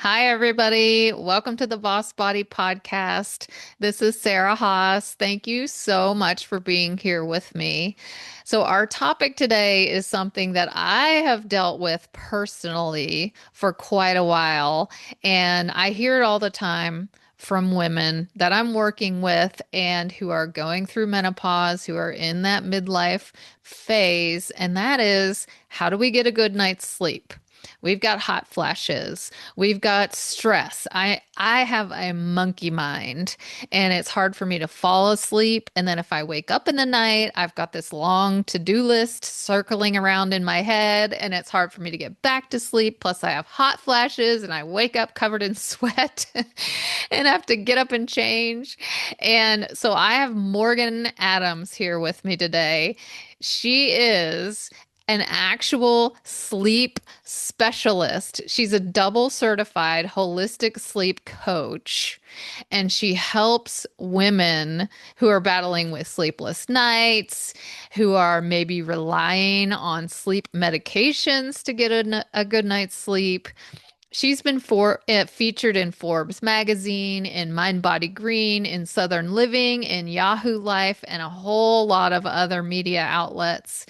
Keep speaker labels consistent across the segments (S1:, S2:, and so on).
S1: Hi, everybody. Welcome to the Boss Body Podcast. This is Sarah Haas. Thank you so much for being here with me. So, our topic today is something that I have dealt with personally for quite a while, and I hear it all the time from women that I'm working with and who are going through menopause, who are in that midlife phase, and that is how do we get a good night's sleep? We've got hot flashes. We've got stress. I have a monkey mind and it's hard for me to fall asleep. And then if I wake up in the night, I've got this long to-do list circling around in my head and it's hard for me to get back to sleep. Plus I have hot flashes and I wake up covered in sweat and have to get up and change. And so I have Morgan Adams here with me today. She is an actual sleep specialist. She's a double certified holistic sleep coach, and she helps women who are battling with sleepless nights, who are maybe relying on sleep medications to get a good night's sleep. She's been featured in Forbes magazine, in Mind Body Green, in Southern Living, in Yahoo Life, and a whole lot of other media outlets.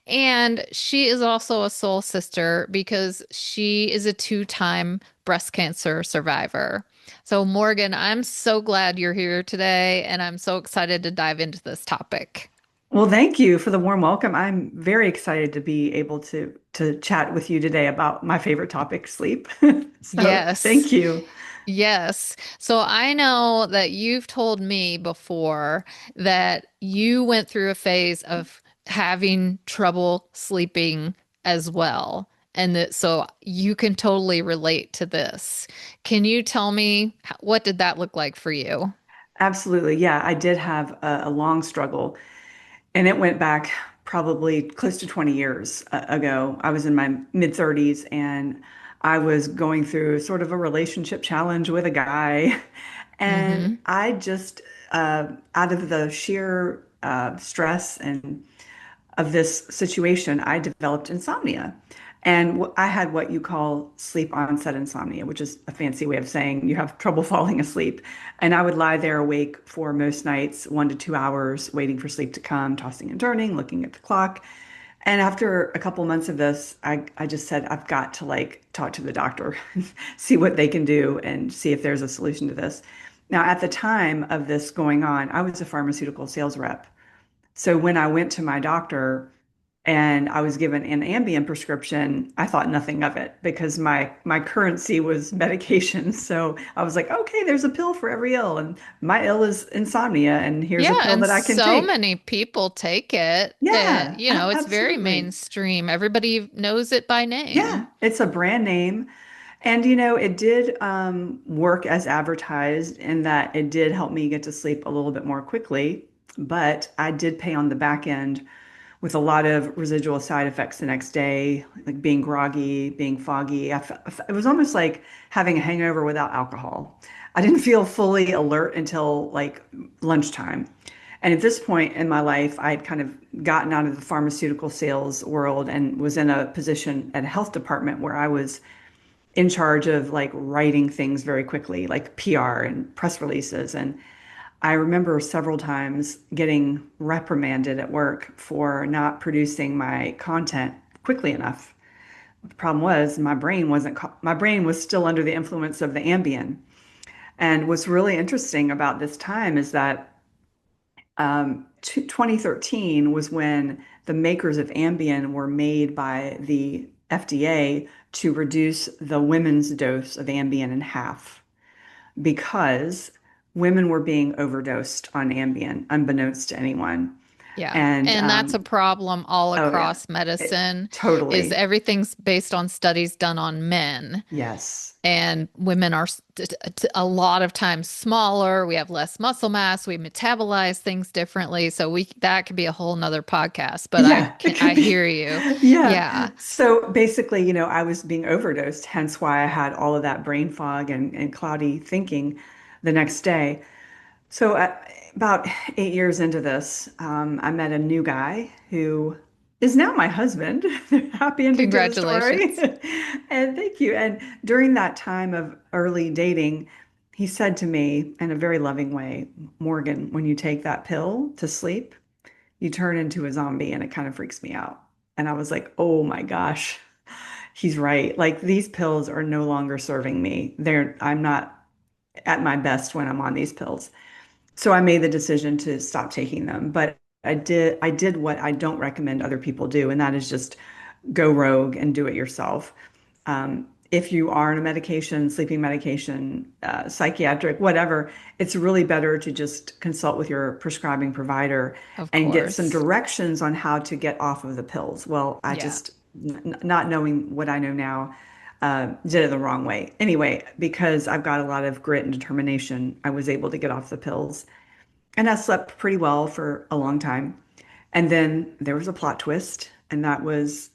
S1: And she is also a soul sister because she is a two-time breast cancer survivor. So, Morgan, I'm so glad you're here today, and I'm so excited to dive into this topic.
S2: Well, thank you for the warm welcome. I'm very excited to be able to chat with you today about my favorite topic, sleep. So,
S1: Yes,
S2: thank you.
S1: yes. So I know that you've told me before that you went through a phase of having trouble sleeping as well. And that so you can totally relate to this. Can you tell me what did that look like for you?
S2: Absolutely. Yeah, I did have a long struggle, and it went back probably close to 20 years ago. I was in my mid 30s, and I was going through sort of a relationship challenge with a guy. And
S1: Mm-hmm.
S2: I just, out of the sheer stress and of this situation, I developed insomnia. And I had what you call sleep onset insomnia, which is a fancy way of saying you have trouble falling asleep. And I would lie there awake for most nights, 1 to 2 hours, waiting for sleep to come, tossing and turning, looking at the clock. And after a couple months of this, I just said, I've got to like talk to the doctor, see what they can do and see if there's a solution to this. Now, at the time of this going on, I was a pharmaceutical sales rep. So when I went to my doctor and I was given an Ambien prescription, I thought nothing of it because my currency was medication. So I was like, okay, there's a pill for every ill, and my ill is insomnia, and here's a
S1: Yeah,
S2: pill
S1: and
S2: that I can
S1: so
S2: take.
S1: many people take it. And,
S2: Yeah,
S1: it's very
S2: absolutely.
S1: mainstream. Everybody knows it by
S2: Yeah,
S1: name.
S2: it's a brand name. And it did work as advertised in that it did help me get to sleep a little bit more quickly. But I did pay on the back end with a lot of residual side effects the next day, like being groggy, being foggy. It was almost like having a hangover without alcohol. I didn't feel fully alert until like lunchtime. And at this point in my life, I had kind of gotten out of the pharmaceutical sales world and was in a position at a health department where I was in charge of like writing things very quickly, like PR and press releases. And I remember several times getting reprimanded at work for not producing my content quickly enough. The problem was my brain was still under the influence of the Ambien. And what's really interesting about this time is that 2013 was when the makers of Ambien were made by the FDA to reduce the women's dose of Ambien in half because women were being overdosed on Ambien, unbeknownst to anyone.
S1: Yeah.
S2: And
S1: And that's a problem all
S2: oh yeah,
S1: across medicine is
S2: totally.
S1: everything's based on studies done on men.
S2: Yes.
S1: And women are a lot of times smaller. We have less muscle mass. We metabolize things differently. So we that could be a whole nother podcast, but
S2: Yeah, it
S1: I
S2: could be.
S1: hear you.
S2: Yeah.
S1: Yeah.
S2: So basically, I was being overdosed, hence why I had all of that brain fog and cloudy thinking the next day. So about 8 years into this, I met a new guy who is now my husband. Happy ending to the story.
S1: Congratulations.
S2: And thank you. And during that time of early dating, he said to me in a very loving way, Morgan, when you take that pill to sleep, you turn into a zombie and it kind of freaks me out. And I was like, oh my gosh, he's right. Like these pills are no longer serving me. I'm not at my best when I'm on these pills. So I made the decision to stop taking them. But I did what I don't recommend other people do, and that is just go rogue and do it yourself. If you are on a medication, sleeping medication, psychiatric, whatever, it's really better to just consult with your prescribing provider
S1: Of
S2: and get some
S1: course.
S2: directions on how to get off of the pills. Well, I
S1: Yeah.
S2: just, not knowing what I know now, did it the wrong way. Anyway, because I've got a lot of grit and determination, I was able to get off the pills. And I slept pretty well for a long time. And then there was a plot twist, and that was,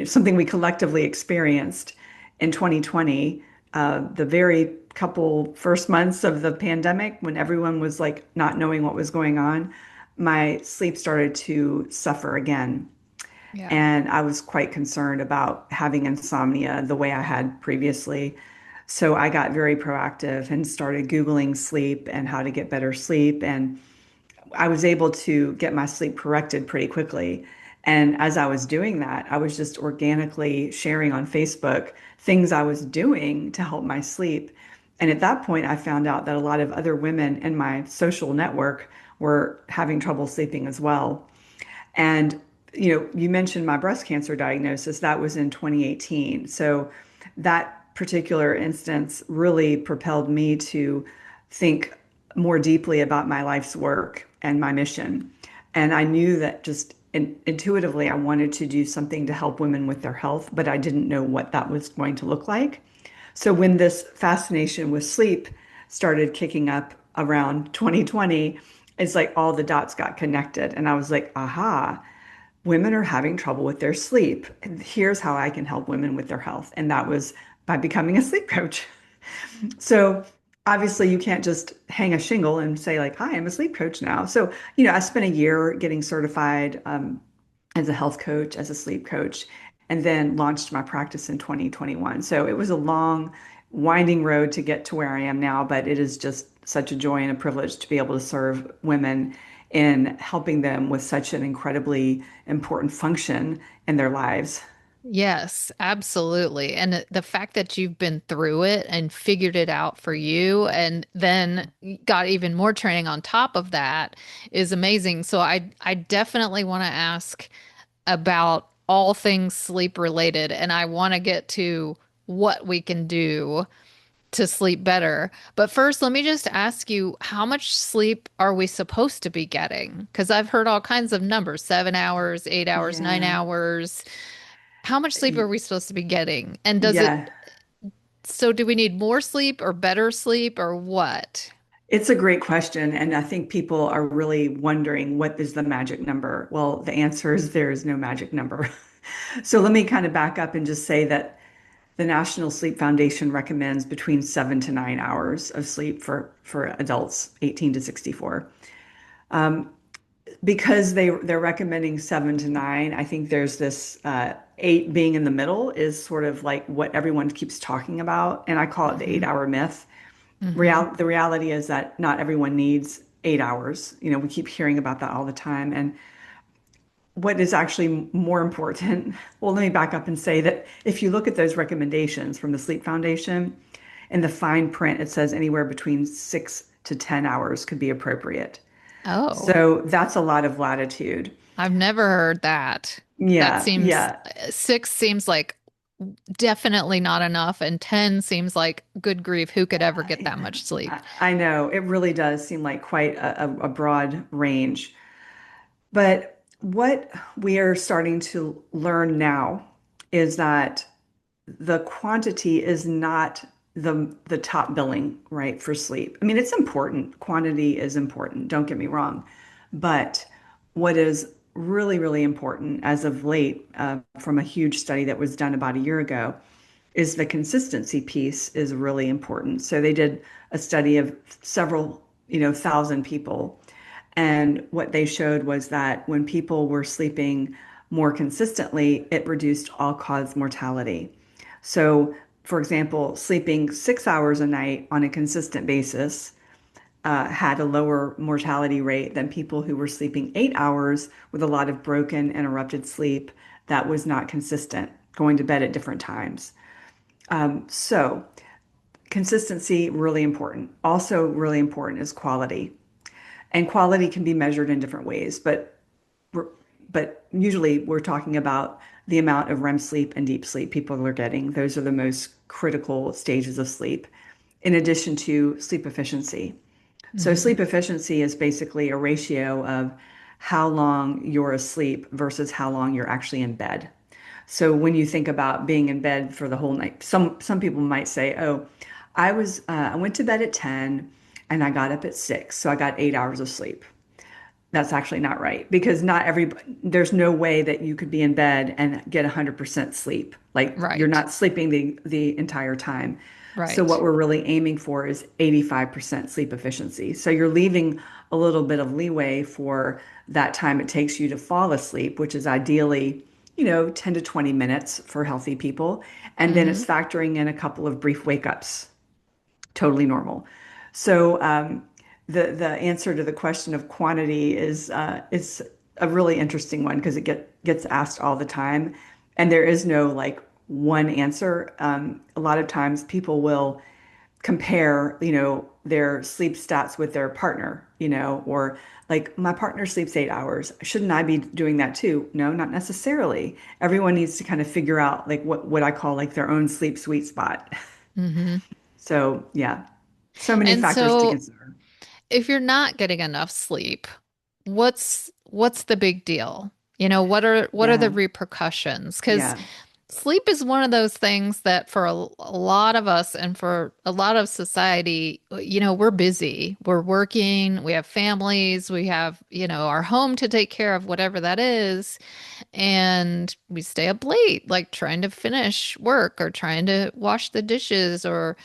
S2: something we collectively experienced in 2020, the very couple first months of the pandemic when everyone was like not knowing what was going on. My sleep started to suffer again.
S1: Yeah.
S2: And I was quite concerned about having insomnia the way I had previously. So I got very proactive and started Googling sleep and how to get better sleep. And I was able to get my sleep corrected pretty quickly. And as I was doing that, I was just organically sharing on Facebook things I was doing to help my sleep. And at that point, I found out that a lot of other women in my social network were having trouble sleeping as well. And, you mentioned my breast cancer diagnosis. That was in 2018. So that particular instance really propelled me to think more deeply about my life's work and my mission. And I knew that just intuitively, I wanted to do something to help women with their health, but I didn't know what that was going to look like. So when this fascination with sleep started kicking up around 2020, it's like all the dots got connected. And I was like, aha, women are having trouble with their sleep. And here's how I can help women with their health. And that was by becoming a sleep coach. So obviously you can't just hang a shingle and say like, hi, I'm a sleep coach now. So, I spent a year getting certified as a health coach, as a sleep coach, and then launched my practice in 2021. So it was a long, winding road to get to where I am now, but it is just such a joy and a privilege to be able to serve women in helping them with such an incredibly important function in their lives.
S1: Yes, absolutely. And the fact that you've been through it and figured it out for you and then got even more training on top of that is amazing. So I definitely want to ask about all things sleep related and I want to get to what we can do to sleep better. But first, let me just ask you, how much sleep are we supposed to be getting? Because I've heard all kinds of numbers, 7 hours, 8 hours, nine
S2: Yeah.
S1: hours. How much sleep are we supposed to be getting? And does
S2: Yeah.
S1: it, so do we need more sleep or better sleep or what?
S2: It's a great question. And I think people are really wondering what is the magic number? Well, the answer is there is no magic number. So let me kind of back up and just say that the National Sleep Foundation recommends between 7 to 9 hours of sleep for adults 18 to 64. Because they're recommending 7 to 9, I think there's this eight being in the middle is sort of like what everyone keeps talking about, and I call it the
S1: Hmm.
S2: 8 hour myth.
S1: Hmm.
S2: The reality is that not everyone needs 8 hours. We keep hearing about that all the time, and what is actually more important, well, let me back up and say that if you look at those recommendations from the Sleep Foundation, in the fine print, it says anywhere between 6 to 10 hours could be appropriate.
S1: Oh,
S2: So that's a lot of latitude.
S1: I've never heard that. That
S2: Yeah,
S1: seems,
S2: yeah.
S1: 6 seems like definitely not enough, and 10 seems like good grief, who could ever get that much sleep?
S2: I know it really does seem like quite a broad range. But what we are starting to learn now is that the quantity is not the top billing, right, for sleep. I mean, it's important. Quantity is important, don't get me wrong. But what is really, really important as of late, from a huge study that was done about a year ago, is the consistency piece is really important. So they did a study of several, thousand people. And what they showed was that when people were sleeping more consistently, it reduced all-cause mortality. So, for example, sleeping 6 hours a night on a consistent basis had a lower mortality rate than people who were sleeping 8 hours with a lot of broken, interrupted sleep that was not consistent, going to bed at different times. So, consistency, really important. Also, really important is quality. And quality can be measured in different ways, but usually we're talking about the amount of REM sleep and deep sleep people are getting. Those are the most critical stages of sleep, in addition to sleep efficiency. So,
S1: Hmm.
S2: sleep efficiency is basically a ratio of how long you're asleep versus how long you're actually in bed. So, when you think about being in bed for the whole night, some people might say, "Oh, I went to bed at 10 and I got up at 6, so I got 8 hours of sleep." That's actually not right because not every there's no way that you could be in bed and get 100% sleep. Like you're
S1: Right.
S2: not sleeping the entire time. So what
S1: Right.
S2: we're really aiming for is 85% sleep efficiency. So you're leaving a little bit of leeway for that time it takes you to fall asleep, which is ideally, 10 to 20 minutes for healthy people. And then
S1: Hmm.
S2: it's factoring in a couple of brief wake ups, totally normal. So the answer to the question of quantity is a really interesting one because it gets asked all the time, and there is no like one answer. A lot of times people will compare, their sleep stats with their partner, or like my partner sleeps 8 hours. Shouldn't I be doing that too? No, not necessarily. Everyone needs to kind of figure out like what I call like their own sleep sweet spot.
S1: Hmm.
S2: So yeah, so many
S1: And
S2: factors to
S1: so
S2: consider.
S1: if you're not getting enough sleep, what's the big deal? What are the
S2: Yeah,
S1: repercussions? Because
S2: yeah,
S1: sleep is one of those things that for a lot of us and for a lot of society, we're busy. We're working, we have families, we have, our home to take care of, whatever that is. And we stay up late, like trying to finish work or trying to wash the dishes or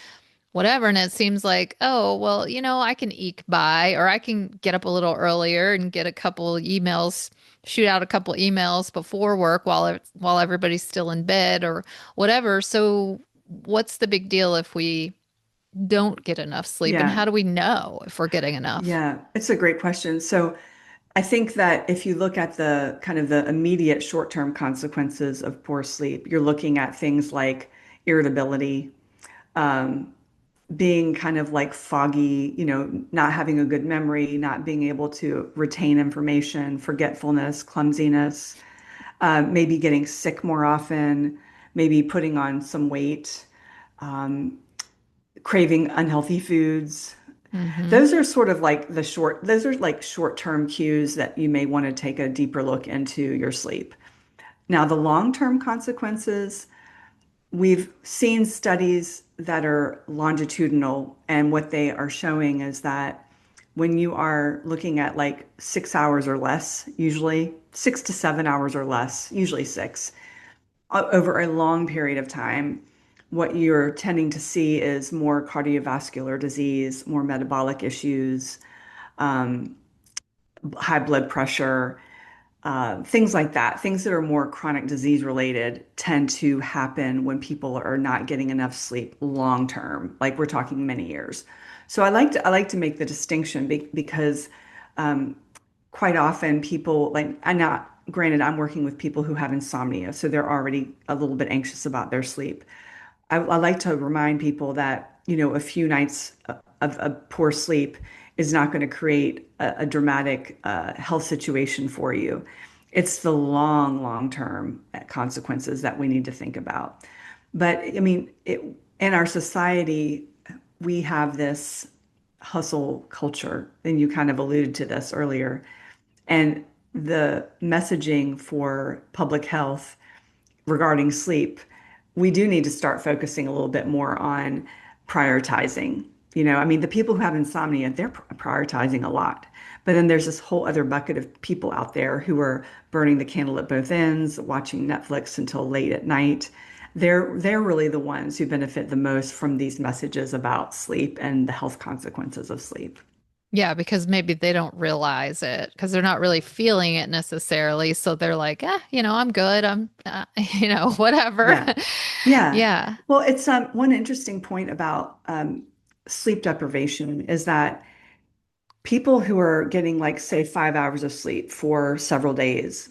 S1: whatever. And it seems like, oh, well, I can eke by, or I can get up a little earlier and get a couple emails, shoot out a couple emails before work while everybody's still in bed or whatever. So what's the big deal if we don't get enough sleep? And
S2: yeah,
S1: how do we know if we're getting enough?
S2: yeah. It's a great question. So I think that if you look at the kind of the immediate short-term consequences of poor sleep, you're looking at things like irritability, um, being kind of like foggy, not having a good memory, not being able to retain information, forgetfulness, clumsiness, maybe getting sick more often, maybe putting on some weight, craving unhealthy foods.
S1: Hmm.
S2: Those are like short-term cues that you may want to take a deeper look into your sleep. Now, the long-term consequences, we've seen studies that are longitudinal, and what they are showing is that when you are looking at like 6 hours or less, usually 6 to 7 hours or less, usually six, over a long period of time, what you're tending to see is more cardiovascular disease, more metabolic issues, high blood pressure, things like that. Things that are more chronic disease related tend to happen when people are not getting enough sleep long term, like we're talking many years. So I like to make the distinction because quite often people like I'm not granted I'm working with people who have insomnia, so they're already a little bit anxious about their sleep. I like to remind people that, a few nights of poor sleep is not going to create a dramatic health situation for you. It's the long term consequences that we need to think about. But I mean, in our society, we have this hustle culture, and you kind of alluded to this earlier. And the messaging for public health regarding sleep, we do need to start focusing a little bit more on prioritizing. I mean, the people who have insomnia, they're prioritizing a lot. But then there's this whole other bucket of people out there who are burning the candle at both ends, watching Netflix until late at night. They're really the ones who benefit the most from these messages about sleep and the health consequences of sleep.
S1: Yeah, because maybe they don't realize it because they're not really feeling it necessarily. So they're like, I'm good. Whatever.
S2: Yeah. Yeah.
S1: Yeah.
S2: Well, it's one interesting point about sleep deprivation is that people who are getting like say 5 hours of sleep for several days,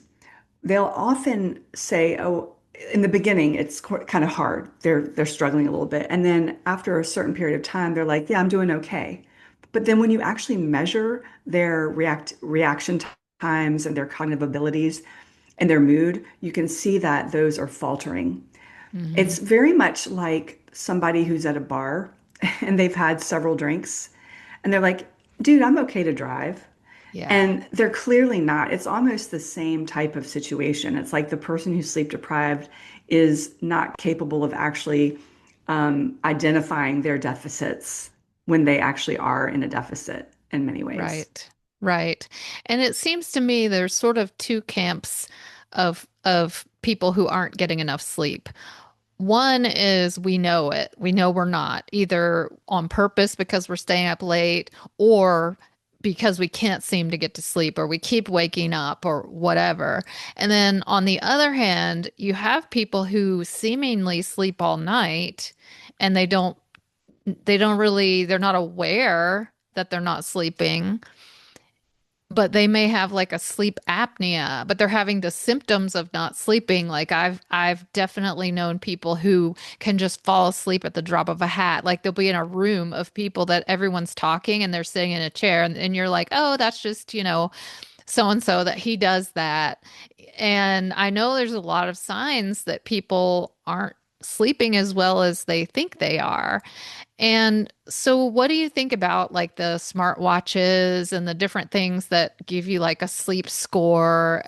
S2: they'll often say, "Oh, in the beginning, it's kind of hard. They're struggling a little bit, and then after a certain period of time, they're like, yeah, I'm doing okay." But then when you actually measure their reaction times and their cognitive abilities and their mood, you can see that those are faltering.
S1: Hmm.
S2: It's very much like somebody who's at a bar and they've had several drinks and they're like, dude, I'm okay to drive.
S1: Yeah.
S2: And they're clearly not. It's almost the same type of situation. It's like the person who's sleep deprived is not capable of actually identifying their deficits when they actually are in a deficit in many ways.
S1: Right. Right. And it seems to me there's sort of two camps of people who aren't getting enough sleep. One is we know it. We know we're not, either on purpose because we're staying up late or because we can't seem to get to sleep or we keep waking up or whatever. And then on the other hand, you have people who seemingly sleep all night and they're not aware that they're not sleeping, but they may have like a sleep apnea, but they're having the symptoms of not sleeping. Like I've definitely known people who can just fall asleep at the drop of a hat. Like they'll be in a room of people that everyone's talking and they're sitting in a chair and you're like, "Oh, that's just, so and so that he does that." And I know there's a lot of signs that people aren't sleeping as well as they think they are. And so, what do you think about like the smartwatches and the different things that give you like a sleep score,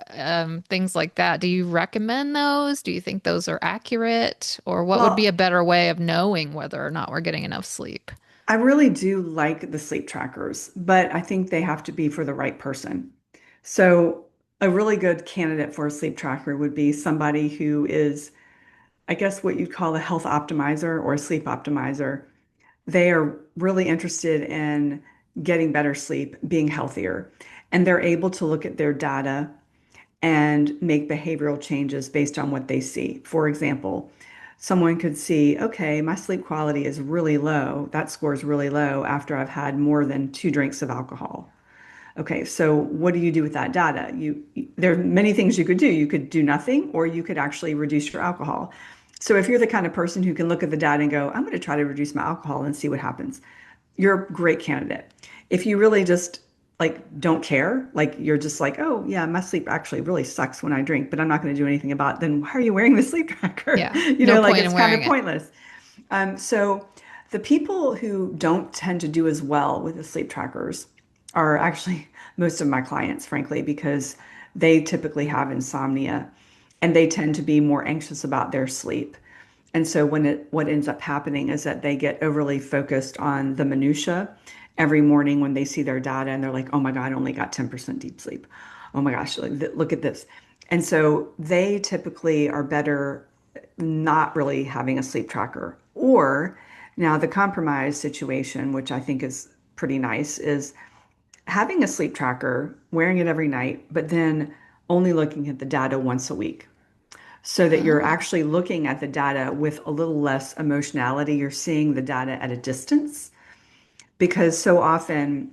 S1: things like that? Do you recommend those? Do you think those are accurate? Or what would be a
S2: Well,
S1: better way of knowing whether or not we're getting enough sleep?
S2: I really do like the sleep trackers, but I think they have to be for the right person. So, a really good candidate for a sleep tracker would be somebody who is, I guess, what you'd call a health optimizer or a sleep optimizer. They are really interested in getting better sleep, being healthier, and they're able to look at their data and make behavioral changes based on what they see. For example, someone could see, okay, my sleep quality is really low. That score is really low after I've had more than 2 drinks of alcohol. Okay, so what do you do with that data? There are many things you could do. You could do nothing, or you could actually reduce your alcohol. So if you're the kind of person who can look at the data and go, I'm going to try to reduce my alcohol and see what happens, you're a great candidate. If you really just like don't care, like you're just like, oh yeah, my sleep actually really sucks when I drink, but I'm not going to do anything about it, then why are you wearing the sleep tracker?
S1: Yeah,
S2: You
S1: no
S2: know, like
S1: point
S2: it's
S1: in
S2: kind of
S1: wearing it.
S2: pointless. So the people who don't tend to do as well with the sleep trackers are actually most of my clients, frankly, because they typically have insomnia and they tend to be more anxious about their sleep. And so what ends up happening is that they get overly focused on the minutia every morning when they see their data and they're like, "Oh my God, I only got 10% deep sleep. Oh my gosh, look at this." And so they typically are better not really having a sleep tracker. Or now the compromise situation, which I think is pretty nice, is having a sleep tracker, wearing it every night, but then only looking at the data once a week so that you're
S1: Oh,
S2: actually looking at the data with a little less emotionality. You're seeing the data at a distance because so often,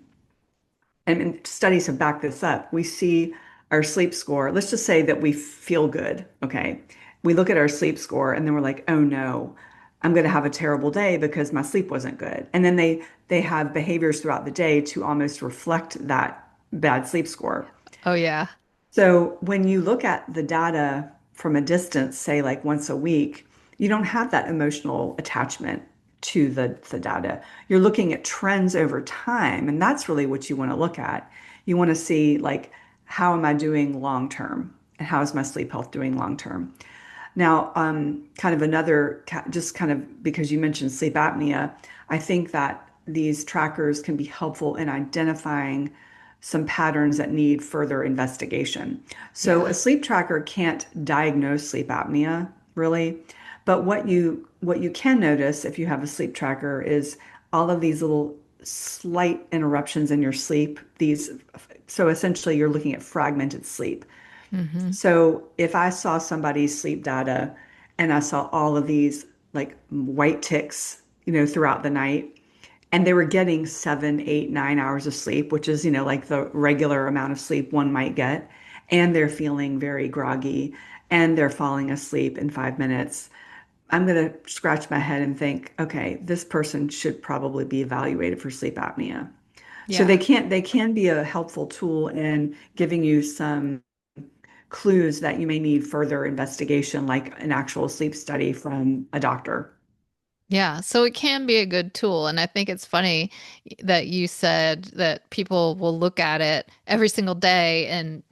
S2: and studies have backed this up, we see our sleep score. Let's just say that we feel good. Okay. We look at our sleep score and then we're like, oh no, I'm going to have a terrible day because my sleep wasn't good. And then they have behaviors throughout the day to almost reflect that bad sleep score.
S1: oh yeah.
S2: So when you look at the data from a distance, say like once a week, you don't have that emotional attachment to the data. You're looking at trends over time, and that's really what you want to look at. You want to see like how am I doing long term, and how is my sleep health doing long term. Now, kind of another, just kind of because you mentioned sleep apnea, I think that these trackers can be helpful in identifying some patterns that need further investigation. So, a
S1: Yeah.
S2: sleep tracker can't diagnose sleep apnea, really, but what you can notice if you have a sleep tracker is all of these little slight interruptions in your sleep. So essentially, you're looking at fragmented sleep.
S1: Hmm.
S2: So if I saw somebody's sleep data and I saw all of these like white ticks, throughout the night, and they were getting 7, 8, 9 hours of sleep, which is, like the regular amount of sleep one might get, and they're feeling very groggy and they're falling asleep in 5 minutes, I'm going to scratch my head and think, okay, this person should probably be evaluated for sleep apnea. So
S1: Yeah.
S2: they can be a helpful tool in giving you some clues that you may need further investigation, like an actual sleep study from a doctor.
S1: Yeah, so it can be a good tool. And I think it's funny that you said that people will look at it every single day and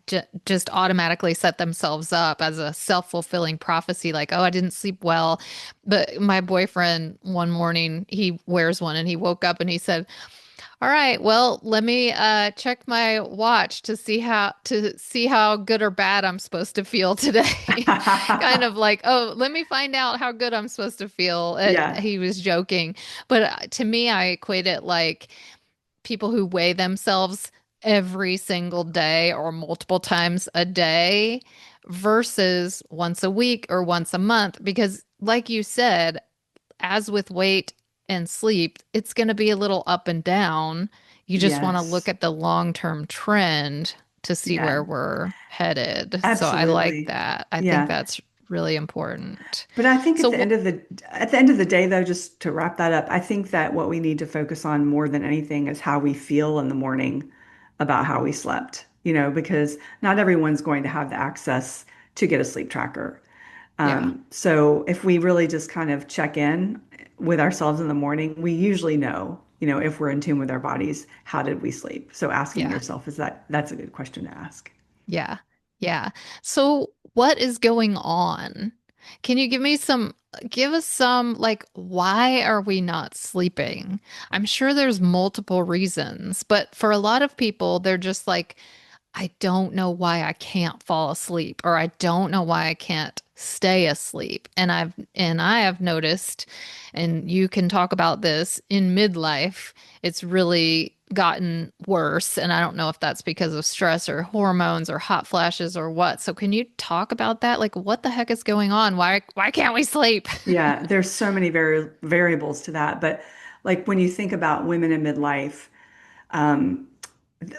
S1: just automatically set themselves up as a self-fulfilling prophecy, like, oh, I didn't sleep well. But my boyfriend, one morning, he wears one and he woke up and he said, all right, well, let me check my watch to see how good or bad I'm supposed to feel today. Kind of like, oh, let me find out how good I'm supposed to feel.
S2: Yeah.
S1: He was joking, but to me, I equate it like people who weigh themselves every single day or multiple times a day versus once a week or once a month. Because, like you said, as with weight and sleep, it's going to be a little up and down. You just want to look
S2: Yes.
S1: at the long-term trend to see where
S2: Yeah.
S1: we're headed. So I like
S2: Absolutely.
S1: that. I think
S2: Yeah.
S1: that's really important.
S2: But I think
S1: So,
S2: at the end of the day, though, just to wrap that up, I think that what we need to focus on more than anything is how we feel in the morning about how we slept, because not everyone's going to have the access to get a sleep tracker.
S1: yeah,
S2: So if we really just kind of check in with ourselves in the morning, we usually know, if we're in tune with our bodies, how did we sleep? So asking
S1: yeah,
S2: yourself, that's a good question to ask.
S1: yeah, yeah. So, what is going on? Can you give us some, like, why are we not sleeping? I'm sure there's multiple reasons, but for a lot of people, they're just like, I don't know why I can't fall asleep or I don't know why I can't stay asleep. And I have noticed, and you can talk about this in midlife, it's really gotten worse. And I don't know if that's because of stress or hormones or hot flashes or what. So can you talk about that? Like what the heck is going on? Why can't we sleep?
S2: Yeah, there's so many variables to that. But like when you think about women in midlife, um,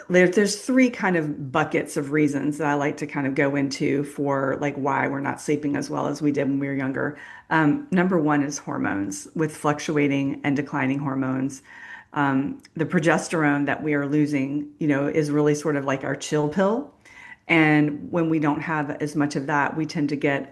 S2: there's three kind of buckets of reasons that I like to kind of go into for like why we're not sleeping as well as we did when we were younger. Number one is hormones with fluctuating and declining hormones. The progesterone that we are losing, is really sort of like our chill pill. And when we don't have as much of that, we tend to get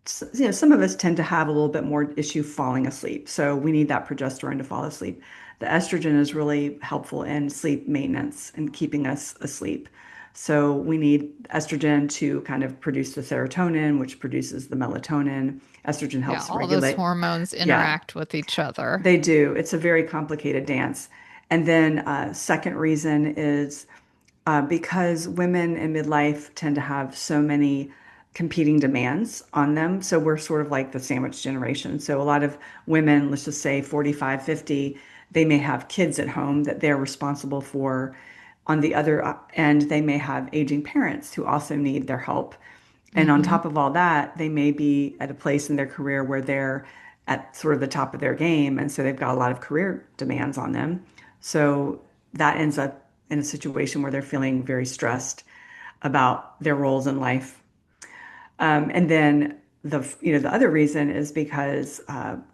S2: some of us tend to have a little bit more issue falling asleep. So we need that progesterone to fall asleep. The estrogen is really helpful in sleep maintenance and keeping us asleep. So we need estrogen to kind of produce the serotonin, which produces the melatonin. Estrogen
S1: Yeah,
S2: helps
S1: all those
S2: regulate.
S1: hormones
S2: Yeah,
S1: interact with each other.
S2: they do. It's a very complicated dance. And then second reason is because women in midlife tend to have so many competing demands on them. So we're sort of like the sandwich generation. So a lot of women, let's just say 45, 50, they may have kids at home that they're responsible for. On the other end, they may have aging parents who also need their help. And on
S1: Hmm.
S2: top of all that, they may be at a place in their career where they're at sort of the top of their game. And so they've got a lot of career demands on them. So that ends up in a situation where they're feeling very stressed about their roles in life. And then the other reason is because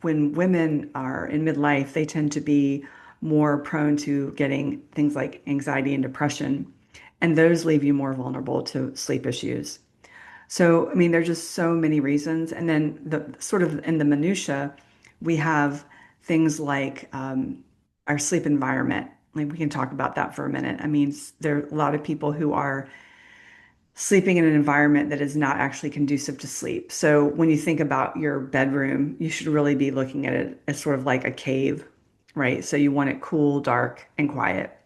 S2: when women are in midlife, they tend to be more prone to getting things like anxiety and depression, and those leave you more vulnerable to sleep issues. So, I mean, there's just so many reasons. And then the sort of in the minutia, we have things like our sleep environment. Like we can talk about that for a minute. I mean, there are a lot of people who are sleeping in an environment that is not actually conducive to sleep. So when you think about your bedroom, you should really be looking at it as sort of like a cave, right? So you want it cool, dark, and quiet.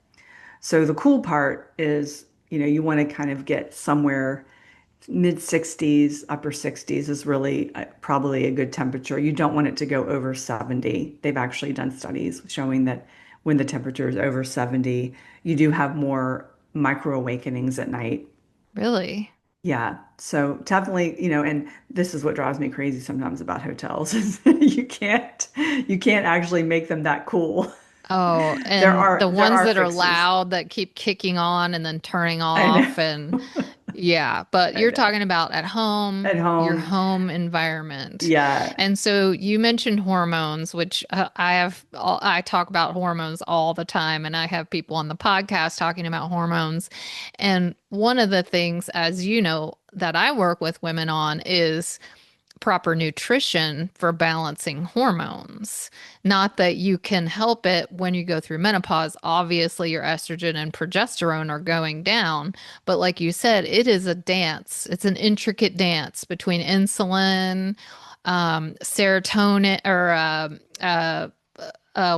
S2: So the cool part is, you want to kind of get somewhere mid 60s, upper 60s is really probably a good temperature. You don't want it to go over 70. They've actually done studies showing that when the temperature is over 70. You do have more micro awakenings at night.
S1: Really?
S2: Yeah. So definitely, and this is what drives me crazy sometimes about hotels is you can't actually make them that cool.
S1: Oh,
S2: There
S1: and
S2: are
S1: the
S2: there
S1: ones
S2: are
S1: that are
S2: fixes.
S1: loud that keep kicking on and then turning
S2: I
S1: off
S2: know.
S1: and yeah, but
S2: I
S1: you're
S2: know.
S1: talking about at home,
S2: At
S1: your
S2: home,
S1: home environment.
S2: yeah.
S1: And so you mentioned hormones, which I talk about hormones all the time, and I have people on the podcast talking about hormones. And one of the things, as you know, that I work with women on is proper nutrition for balancing hormones. Not that you can help it when you go through menopause. Obviously, your estrogen and progesterone are going down. But like you said, it is a dance. It's an intricate dance between insulin, serotonin, or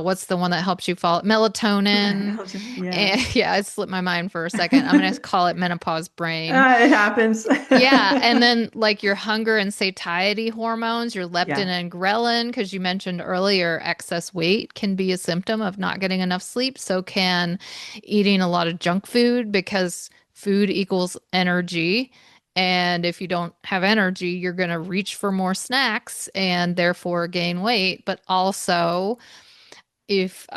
S1: what's the one that helps you fall? Melatonin.
S2: Yeah.
S1: And yeah, it slipped my mind for a second. I'm going to call it menopause brain.
S2: It happens.
S1: Yeah, and then like your hunger and satiety hormones, your leptin
S2: Yeah.
S1: and ghrelin, because you mentioned earlier, excess weight can be a symptom of not getting enough sleep. So can eating a lot of junk food because food equals energy. And if you don't have energy, you're going to reach for more snacks and therefore gain weight. But also, if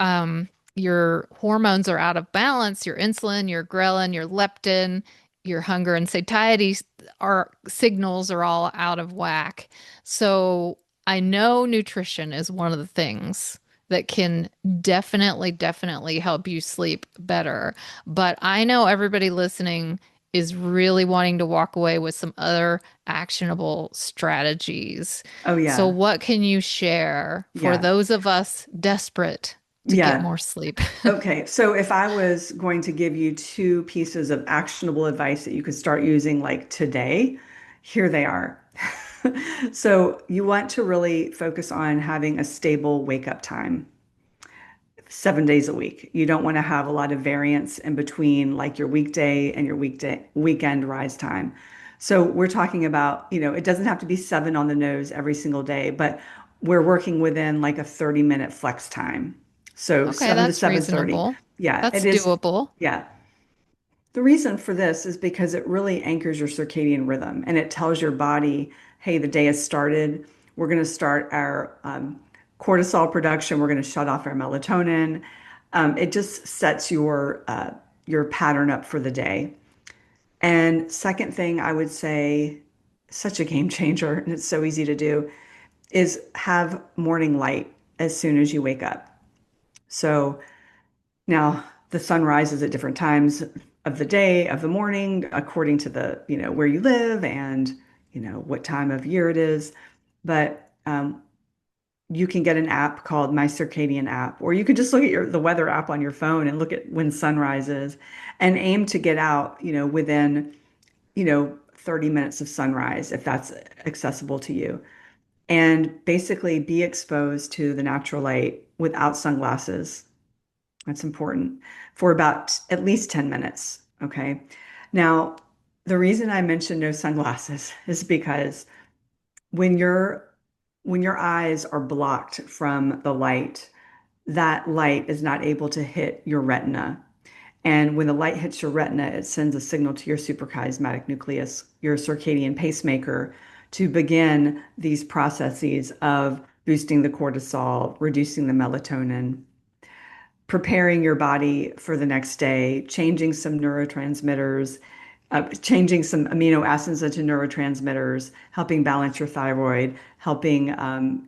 S1: your hormones are out of balance, your insulin, your ghrelin, your leptin, your hunger and satiety are signals are all out of whack. So I know nutrition is one of the things that can definitely help you sleep better. But I know everybody listening is really wanting to walk away with some other actionable strategies.
S2: Oh
S1: So,
S2: yeah.
S1: what can you share for
S2: Yeah.
S1: those of us desperate to get
S2: Yeah.
S1: more sleep?
S2: Okay. So if I was going to give you two pieces of actionable advice that you could start using like today, here they are. So you want to really focus on having a stable wake up time. 7 days a week. You don't want to have a lot of variance in between like your weekday and your weekend rise time. So we're talking about, it doesn't have to be 7 on the nose every single day, but we're working within like a 30-minute flex time. So
S1: Okay,
S2: 7 to
S1: that's
S2: 7:30.
S1: reasonable.
S2: Yeah, it
S1: That's
S2: is.
S1: doable.
S2: Yeah. The reason for this is because it really anchors your circadian rhythm and it tells your body, hey, the day has started. We're going to start our cortisol production. We're going to shut off our melatonin. It just sets your pattern up for the day. And second thing I would say, such a game changer, and it's so easy to do, is have morning light as soon as you wake up. So now, the sun rises at different times of the day, of the morning, according to where you live and, what time of year it is. But you can get an app called My Circadian app, or you could just look at the weather app on your phone and look at when sun rises and aim to get out, within, 30 minutes of sunrise, if that's accessible to you. And basically be exposed to the natural light without sunglasses. That's important for about at least 10 minutes. Okay. Now, the reason I mentioned no sunglasses is because when your when your eyes are blocked from the light, that light is not able to hit your retina. And when the light hits your retina, it sends a signal to your suprachiasmatic nucleus, your circadian pacemaker, to begin these processes of boosting the cortisol, reducing the melatonin, preparing your body for the next day, changing some neurotransmitters, changing some amino acids into neurotransmitters, helping balance your thyroid, helping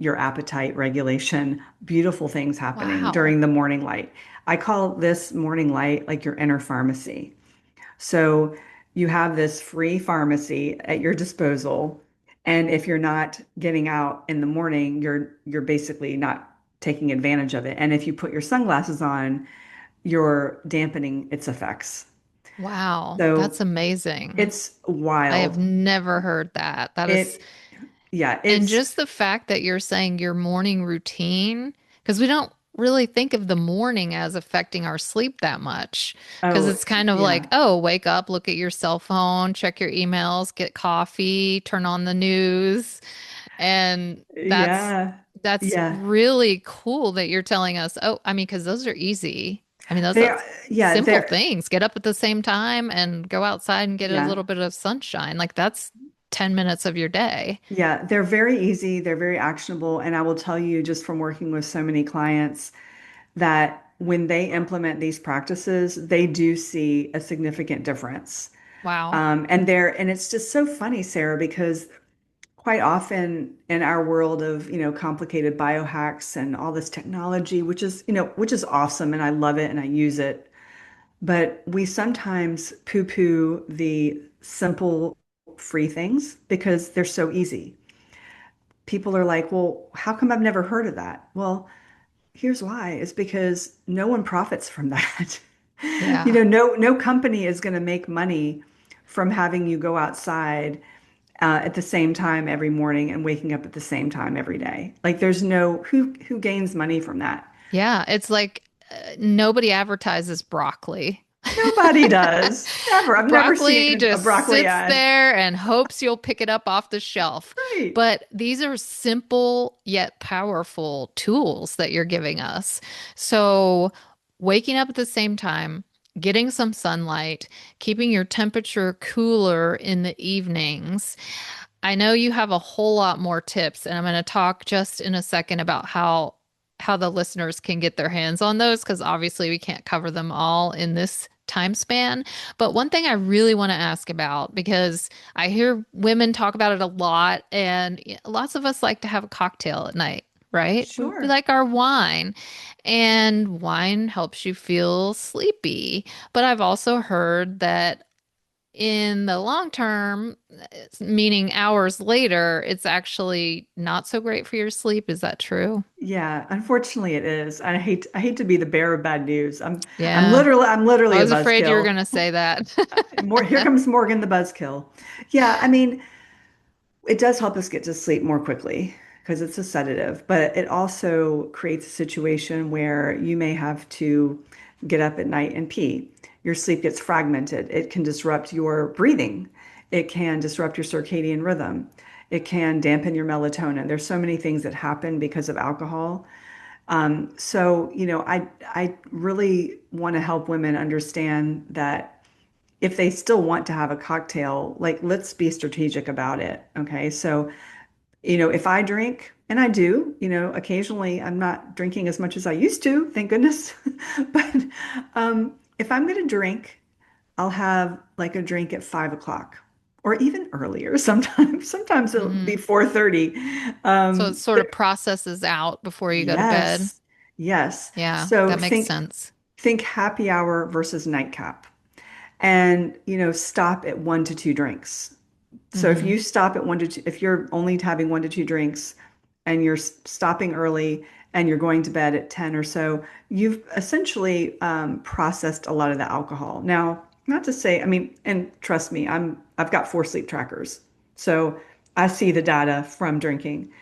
S2: your appetite regulation. Beautiful things happening
S1: Wow.
S2: during the morning light. I call this morning light like your inner pharmacy. So you have this free pharmacy at your disposal. And if you're not getting out in the morning, you're basically not taking advantage of it. And if you put your sunglasses on, you're dampening its effects.
S1: Wow.
S2: So
S1: That's amazing.
S2: it's
S1: I have
S2: wild.
S1: never heard that. That is,
S2: It, yeah,
S1: and
S2: it's,
S1: just the fact that you're saying your morning routine, because we don't really think of the morning as affecting our sleep that much. Because
S2: oh,
S1: it's kind of like,
S2: yeah,
S1: oh, wake up, look at your cell phone, check your emails, get coffee, turn on the news. And that's
S2: yeah.
S1: That's
S2: Yeah.
S1: really cool that you're telling us. Oh, I mean, because those are easy. I mean,
S2: They're,
S1: that's
S2: yeah,
S1: simple
S2: they're,
S1: things. Get up at the same time and go outside and get a
S2: yeah.
S1: little bit of sunshine. Like that's 10 minutes of your day.
S2: Yeah, they're very easy, they're very actionable, and I will tell you just from working with so many clients that when they implement these practices, they do see a significant difference.
S1: Wow.
S2: And it's just so funny, Sarah, because quite often in our world of, complicated biohacks and all this technology, which is awesome and I love it and I use it, but we sometimes poo-poo the simple free things because they're so easy. People are like, well, how come I've never heard of that? Well, here's why. It's because no one profits from that.
S1: Yeah.
S2: No company is going to make money from having you go outside at the same time every morning and waking up at the same time every day. Like there's no who gains money from that?
S1: Yeah. It's like nobody advertises broccoli.
S2: Nobody does. Never. I've never
S1: Broccoli
S2: seen a
S1: just
S2: broccoli
S1: sits
S2: ad.
S1: there and hopes you'll pick it up off the shelf.
S2: Right.
S1: But these are simple yet powerful tools that you're giving us. So, waking up at the same time, getting some sunlight, keeping your temperature cooler in the evenings. I know you have a whole lot more tips, and I'm going to talk just in a second about how the listeners can get their hands on those because obviously we can't cover them all in this time span. But one thing I really want to ask about because I hear women talk about it a lot, and lots of us like to have a cocktail at night, right? We
S2: Sure.
S1: like our wine, and wine helps you feel sleepy. But I've also heard that in the long term, meaning hours later, it's actually not so great for your sleep. Is that true?
S2: Yeah, unfortunately it is. I hate to be the bearer of bad news.
S1: Yeah,
S2: I'm
S1: I
S2: literally a
S1: was afraid you were
S2: buzzkill.
S1: going to say that.
S2: More here comes Morgan the buzzkill. Yeah, I mean, it does help us get to sleep more quickly because it's a sedative, but it also creates a situation where you may have to get up at night and pee. Your sleep gets fragmented. It can disrupt your breathing. It can disrupt your circadian rhythm. It can dampen your melatonin. There's so many things that happen because of alcohol. I really want to help women understand that if they still want to have a cocktail, like let's be strategic about it. Okay. So, if I drink, and I do, occasionally I'm not drinking as much as I used to, thank goodness. But if I'm going to drink, I'll have like a drink at 5 o'clock or even earlier sometimes. Sometimes it'll be
S1: hmm
S2: 4:30.
S1: So it sort of processes out before you go to bed.
S2: Yes. Yes.
S1: Yeah,
S2: So
S1: that makes sense.
S2: think happy hour versus nightcap. And, stop at 1 to 2 drinks. So if
S1: hmm
S2: you stop at 1 to 2, if you're only having 1 to 2 drinks and you're stopping early and you're going to bed at 10 or so, you've essentially processed a lot of the alcohol. Now, not to say, I mean, and trust me, I've got 4 sleep trackers. So I see the data from drinking.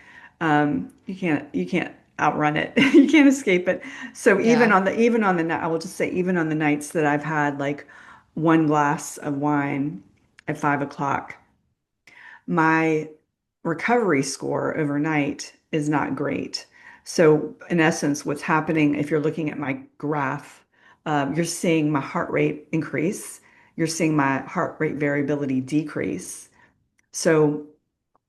S2: You can't outrun it. You can't escape it. So
S1: Yeah.
S2: even on the I will just say even on the nights that I've had like 1 glass of wine at 5 o'clock, my recovery score overnight is not great. So in essence, what's happening if you're looking at my graph, you're seeing my heart rate increase. You're seeing my heart rate variability decrease. So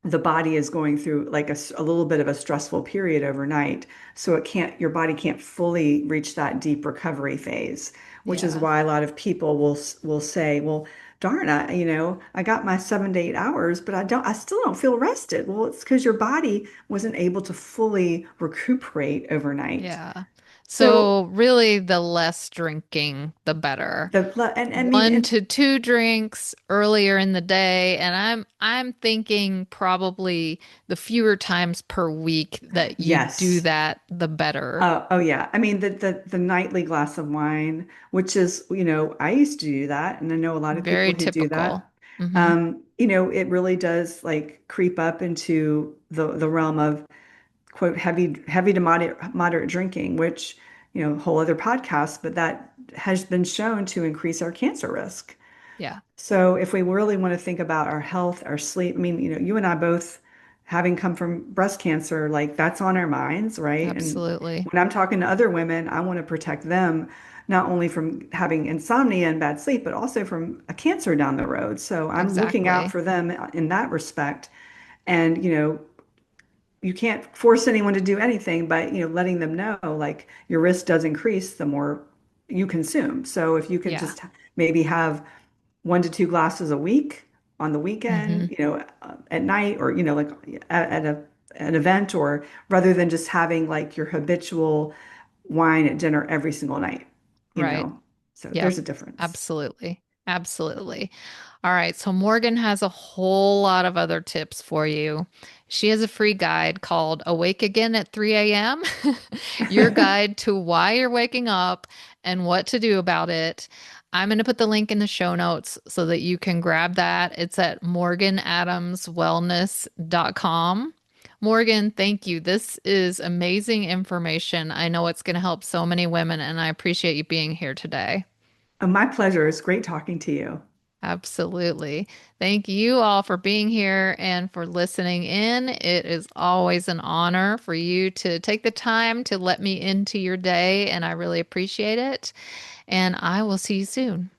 S2: the body is going through like a little bit of a stressful period overnight. So your body can't fully reach that deep recovery phase, which is
S1: Yeah.
S2: why a lot of people will say, well, darn, I got my 7 to 8 hours, but I still don't feel rested. Well, it's because your body wasn't able to fully recuperate overnight.
S1: Yeah.
S2: So
S1: So really the less drinking, the better.
S2: and I mean,
S1: One
S2: and
S1: to two drinks earlier in the day, and I'm thinking probably the fewer times per week that you do
S2: yes.
S1: that, the better.
S2: Oh yeah. I mean the nightly glass of wine, which is, I used to do that, and I know a lot of people
S1: Very
S2: who do
S1: typical.
S2: that.
S1: Hmm.
S2: It really does like creep up into the realm of quote heavy to moderate drinking, which, whole other podcast, but that has been shown to increase our cancer risk.
S1: Yeah.
S2: So if we really want to think about our health, our sleep, I mean, you and I both having come from breast cancer, like that's on our minds, right? And
S1: Absolutely.
S2: when I'm talking to other women, I want to protect them not only from having insomnia and bad sleep, but also from a cancer down the road. So I'm looking out
S1: Exactly.
S2: for them in that respect. And, you can't force anyone to do anything, but, letting them know like your risk does increase the more you consume. So if you could
S1: Yeah.
S2: just maybe have 1 to 2 glasses a week on the
S1: Hmm.
S2: weekend, at night, or, like at an event, or rather than just having like your habitual wine at dinner every single night, you
S1: Right.
S2: know. So
S1: Yep.
S2: there's a difference.
S1: Absolutely. Absolutely. All right. So Morgan has a whole lot of other tips for you. She has a free guide called Awake Again at 3 a.m. Your guide to why you're waking up and what to do about it. I'm going to put the link in the show notes so that you can grab that. It's at morganadamswellness.com. Morgan, thank you. This is amazing information. I know it's going to help so many women, and I appreciate you being here today.
S2: My pleasure. It's great talking to you.
S1: Absolutely. Thank you all for being here and for listening in. It is always an honor for you to take the time to let me into your day, and I really appreciate it. And I will see you soon.